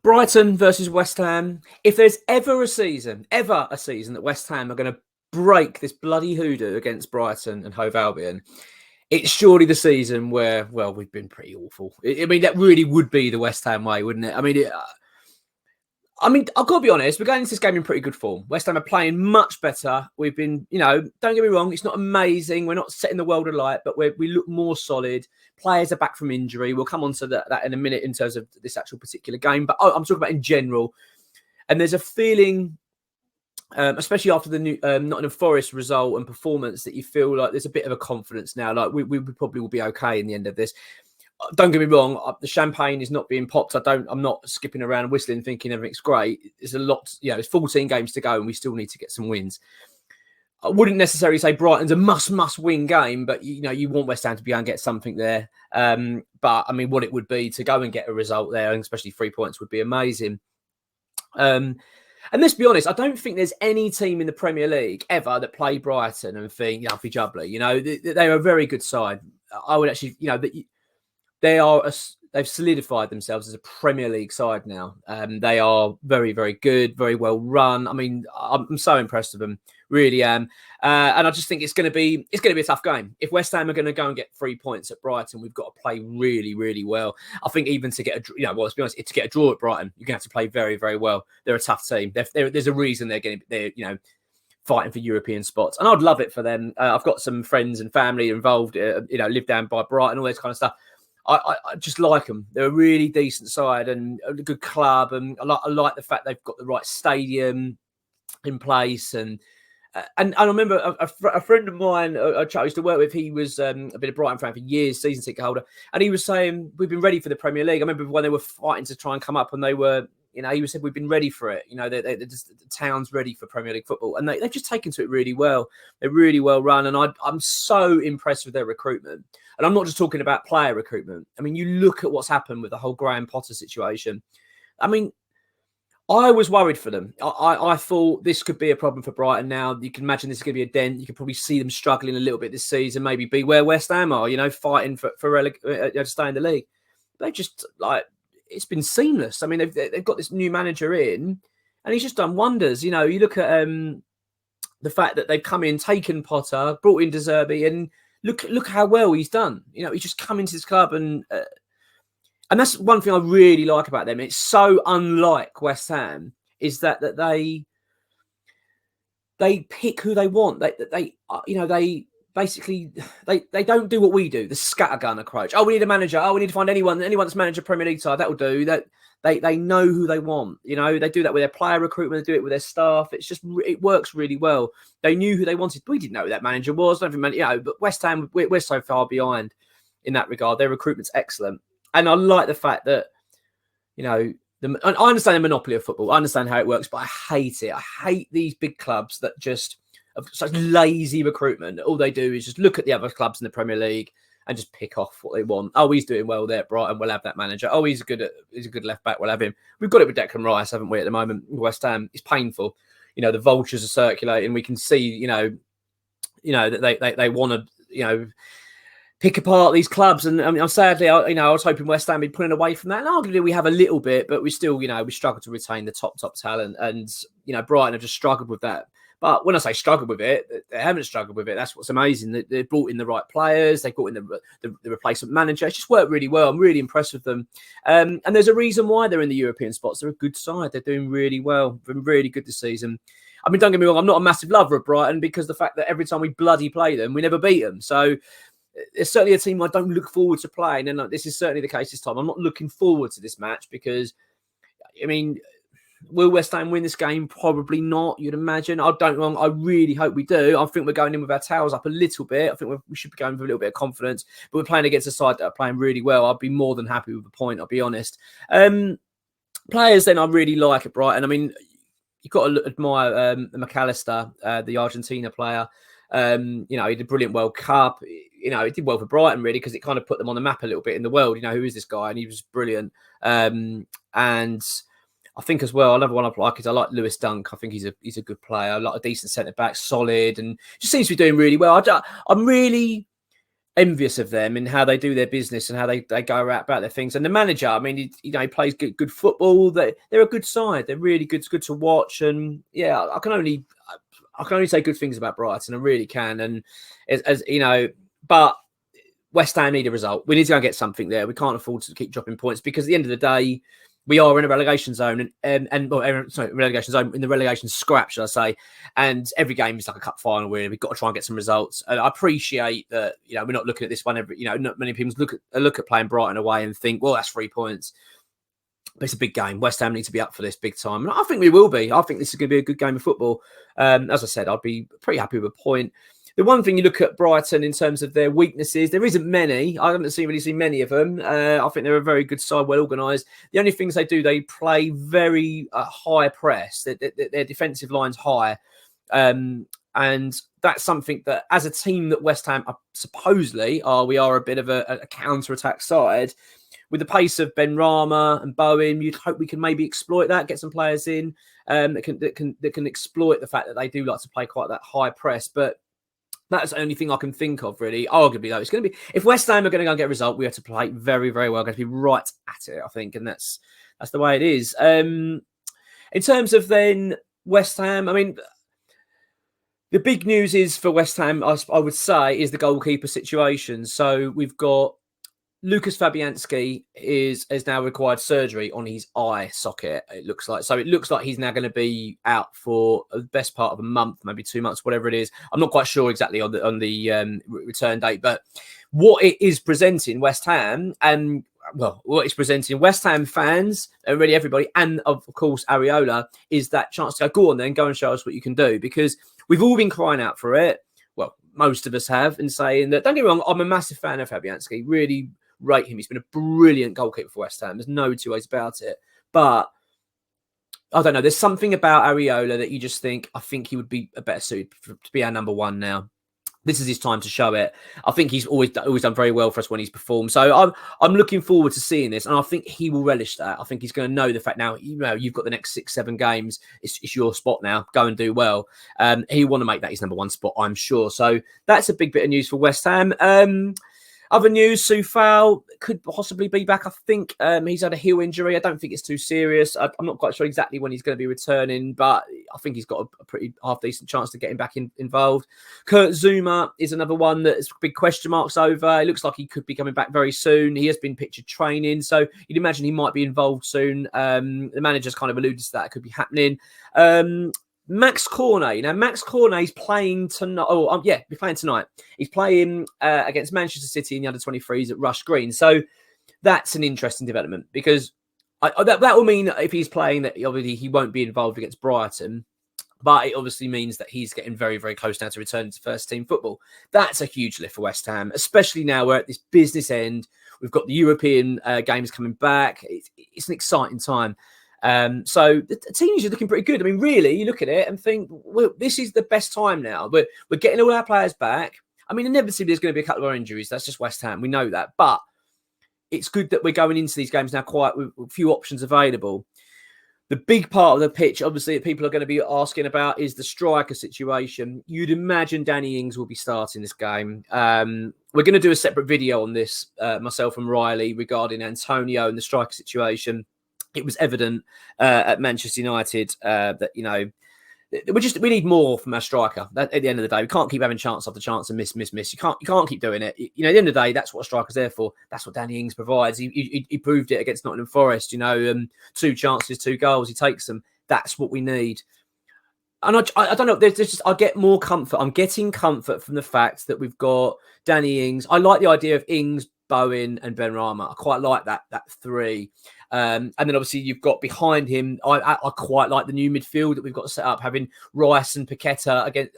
Brighton versus West Ham. If there's ever a season that West Ham are going to break this bloody hoodoo against Brighton and Hove Albion, it's surely the season where, well, we've been pretty awful. I mean, that really would be the West Ham way, wouldn't it? I mean, I've got to be honest, we're going into this game in pretty good form. West Ham are playing much better. We've been, don't get me wrong, it's not amazing. We're not setting the world alight, but we look more solid. Players are back from injury. We'll come on to that in a minute in terms of this actual particular game. But I'm talking about in general. And there's a feeling, especially after the new Nottingham Forest result and performance, that you feel like there's a bit of a confidence now. Like we probably will be okay in the end of this. Don't get me wrong, the champagne is not being popped. I'm not skipping around whistling thinking everything's great. There's a lot, there's 14 games to go and we still need to get some wins. I wouldn't necessarily say Brighton's a must win game, but you want West Ham to be able to get something there. But I mean, what it would be to go and get a result there, and especially 3 points, would be amazing. And let's be honest, I don't think there's any team in the Premier League ever that play Brighton and think, Huffy Jubbly. They're a very good side. I would actually, they've solidified themselves as a Premier League side now. They are very, very good, very well run. I mean, I'm so impressed with them, really am. And I just think it's going to be a tough game. If West Ham are going to go and get 3 points at Brighton, we've got to play really, really well. I think even to get let's be honest, to get a draw at Brighton, you're going to have to play very, very well. They're a tough team. There's a reason they're fighting for European spots, and I'd love it for them. I've got some friends and family involved, live down by Brighton, all this kind of stuff. I just like them. They're a really decent side and a good club. And I like the fact they've got the right stadium in place. And I remember a friend of mine, I used to work with, he was a bit of Brighton fan for years, season ticket holder. And he was saying, we've been ready for the Premier League. I remember when they were fighting to try and come up and they were, he said, we've been ready for it. They're just, the town's ready for Premier League football. And they've just taken to it really well. They're really well run. And I'm so impressed with their recruitment. And I'm not just talking about player recruitment. I mean, you look at what's happened with the whole Graham Potter situation. I mean, I was worried for them. I thought this could be a problem for Brighton now. You can imagine this is going to be a dent. You can probably see them struggling a little bit this season, maybe be where West Ham are, fighting for to stay in the league. They just, it's been seamless. I mean, they've got this new manager in and he's just done wonders. You look at the fact that they've come in, taken Potter, brought in De Zerbi, and look how well he's done. He's just come into this club and that's one thing I really like about them. It's so unlike West Ham is that they pick who they want. They basically they don't do what we do, the scattergun approach. Oh, we need a manager. Oh, we need to find anyone that's managed a Premier League side. That will do. That they know who they want. They do that with their player recruitment. They do it with their staff. It works really well. They knew who they wanted. We didn't know who that manager was. But West Ham, we're so far behind in that regard. Their recruitment's excellent. And I like the fact that, I understand the monopoly of football. I understand how it works, but I hate it. I hate these big clubs that just have such lazy recruitment. All they do is just look at the other clubs in the Premier League and just pick off what they want. Oh, he's doing well there at Brighton. We'll have that manager. Oh, he's a good left back. We'll have him. We've got it with Declan Rice, haven't we, at the moment? West Ham. It's painful. The vultures are circulating. We can see, that they want to, pick apart these clubs. And I mean, sadly, I was hoping West Ham would be pulling away from that. And arguably we have a little bit, but we still, we struggle to retain the top talent. And, Brighton have just struggled with that. But when I say struggled with it, they haven't struggled with it. That's what's amazing. They've brought in the right players. They've brought in the replacement manager. It's just worked really well. I'm really impressed with them. And there's a reason why they're in the European spots. They're a good side. They're doing really well. Been really good this season. I mean, don't get me wrong. I'm not a massive lover of Brighton because the fact that every time we bloody play them, we never beat them. So it's certainly a team I don't look forward to playing. And this is certainly the case this time. I'm not looking forward to this match because, I mean, will West Ham win this game? Probably not, you'd imagine. I really hope we do. I think we're going in with our tails up a little bit. I think we should be going with a little bit of confidence. But we're playing against a side that are playing really well. I'd be more than happy with the point, I'll be honest. Players then I really like at Brighton. I mean, you've got to admire McAllister, the Argentina player. He did a brilliant World Cup. He did well for Brighton, really, because it kind of put them on the map a little bit in the world. Who is this guy? And he was brilliant. And I think as well, another one I like is I like Lewis Dunk. I think he's a good player. I like a decent centre back, solid, and just seems to be doing really well. envious of them in how they do their business and how they go about their things. And the manager, I mean, he plays good football. They're a good side. They're really good. It's good to watch. And yeah, I can only say good things about Brighton. I really can. And as you know, but West Ham need a result. We need to go and get something there. We can't afford to keep dropping points because at the end of the day, we are in a relegation zone relegation zone in the relegation scrap, should I say? And every game is like a cup final. Where we've got to try and get some results. And I appreciate that. We're not looking at this one every. Not many people look at playing Brighton away and think, well, that's 3 points. But it's a big game. West Ham need to be up for this big time, and I think we will be. I think this is going to be a good game of football. As I said, I'd be pretty happy with a point. The one thing you look at Brighton in terms of their weaknesses, there isn't many. I haven't really seen many of them. I think they're a very good side, well organised. The only things they do, they play very high press. Their defensive line's high. And that's something that, as a team that West Ham supposedly we are a bit of a counter-attack side. With the pace of Benrahma and Bowen, you'd hope we can maybe exploit that, get some players in that can exploit the fact that they do like to play quite that high press. But that's the only thing I can think of, really. Arguably, though, it's going to be, if West Ham are going to go and get a result, we have to play very, very well. We're going to be right at it, I think, and that's the way it is. In terms of then West Ham, I mean, the big news is for West Ham, I would say, is the goalkeeper situation. So we've got Lucas Fabianski has now required surgery on his eye socket, it looks like. So it looks like he's now going to be out for the best part of a month, maybe 2 months, whatever it is. I'm not quite sure exactly on the return date, but what it is presenting West Ham and what it's presenting West Ham fans, really everybody, and of course Areola, is that chance to go on then, go and show us what you can do, because we've all been crying out for it. Well, most of us have, and saying that, don't get me wrong, I'm a massive fan of Fabianski, really rate him. He's been a brilliant goalkeeper for West Ham. There's no two ways about it. But I don't know. There's something about Areola that you just think, I think he would be a better suit to be our number one now. This is his time to show it. I think he's always done very well for us when he's performed. So I'm looking forward to seeing this, and I think he will relish that. I think he's going to know the fact now, you've got the next 6-7 games. It's your spot now. Go and do well. He want to make that his number one spot, I'm sure. So that's a big bit of news for West Ham. Other news, Soufal could possibly be back. I think he's had a heel injury. I don't think it's too serious. I'm not quite sure exactly when he's going to be returning, but I think he's got a pretty half-decent chance to get him back involved. Kurt Zouma is another one that's big question marks over. It looks like he could be coming back very soon. He has been pictured training, so you'd imagine he might be involved soon. The manager's kind of alluded to that. It could be happening. Max Cornet. Now, Max Cornet's playing tonight. He's playing tonight. He's playing against Manchester City in the under-23s at Rush Green. So that's an interesting development, because that will mean if he's playing that obviously he won't be involved against Brighton. But it obviously means that he's getting very, very close now to returning to first-team football. That's a huge lift for West Ham, especially now we're at this business end. We've got the European games coming back. It's an exciting time. So the teams are looking pretty good. I mean, really, you look at it and think, well, this is the best time now. We're getting all our players back. I mean, inevitably there's going to be a couple of injuries. That's just West Ham. We know that. But it's good that we're going into these games now quite with a few options available. The big part of the pitch, obviously, that people are going to be asking about is the striker situation. You'd imagine Danny Ings will be starting this game. We're going to do a separate video on this, myself and Riley, regarding Antonio and the striker situation. It was evident at Manchester United that, we need more from our striker. At the end of the day, we can't keep having chance after chance and miss. You can't keep doing it. At the end of the day, that's what a striker's there for. That's what Danny Ings provides. He proved it against Nottingham Forest. 2 chances, 2 goals. He takes them. That's what we need. And I don't know. I get more comfort. I'm getting comfort from the fact that we've got Danny Ings. I like the idea of Ings, Bowen, and Benrahma. I quite like that 3. And then obviously you've got behind him. I quite like the new midfield that we've got set up, having Rice and Paqueta against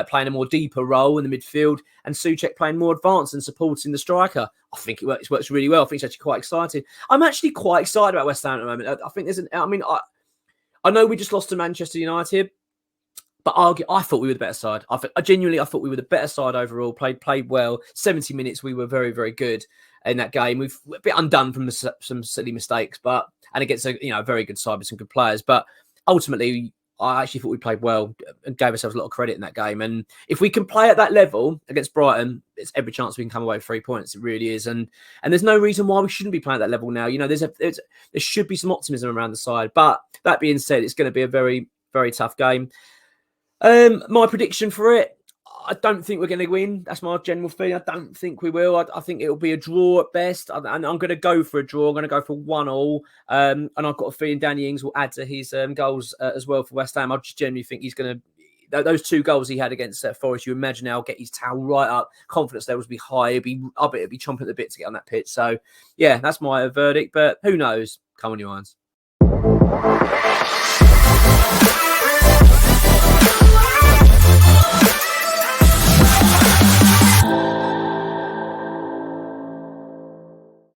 playing a more deeper role in the midfield, and Souček playing more advanced and supporting the striker. I think it works really well. I think it's actually quite exciting. I'm actually quite excited about West Ham at the moment. I think I know we just lost to Manchester United, but I thought we were the better side. I thought we were the better side overall. Played well. 70 minutes, we were very, very good in that game. We're a bit undone from some silly mistakes, and against a very good side with some good players. But ultimately, I actually thought we played well and gave ourselves a lot of credit in that game. And if we can play at that level against Brighton, it's every chance we can come away with 3 points. It really is. And there's no reason why we shouldn't be playing at that level now. You know, there should be some optimism around the side. But that being said, it's going to be a very, very tough game. My prediction for it, I don't think we're going to win. That's my general feeling. I don't think we will. I think it'll be a draw at best. And I'm going to go for a draw. I'm going to go for 1-1. And I've got a feeling Danny Ings will add to his goals as well for West Ham. I just generally think he's going to... Those 2 goals he had against Forest, you imagine now, get his towel right up. Confidence levels will be high. I bet it'll be chomping at the bit to get on that pitch. So, yeah, that's my verdict. But who knows? Come on, you irons.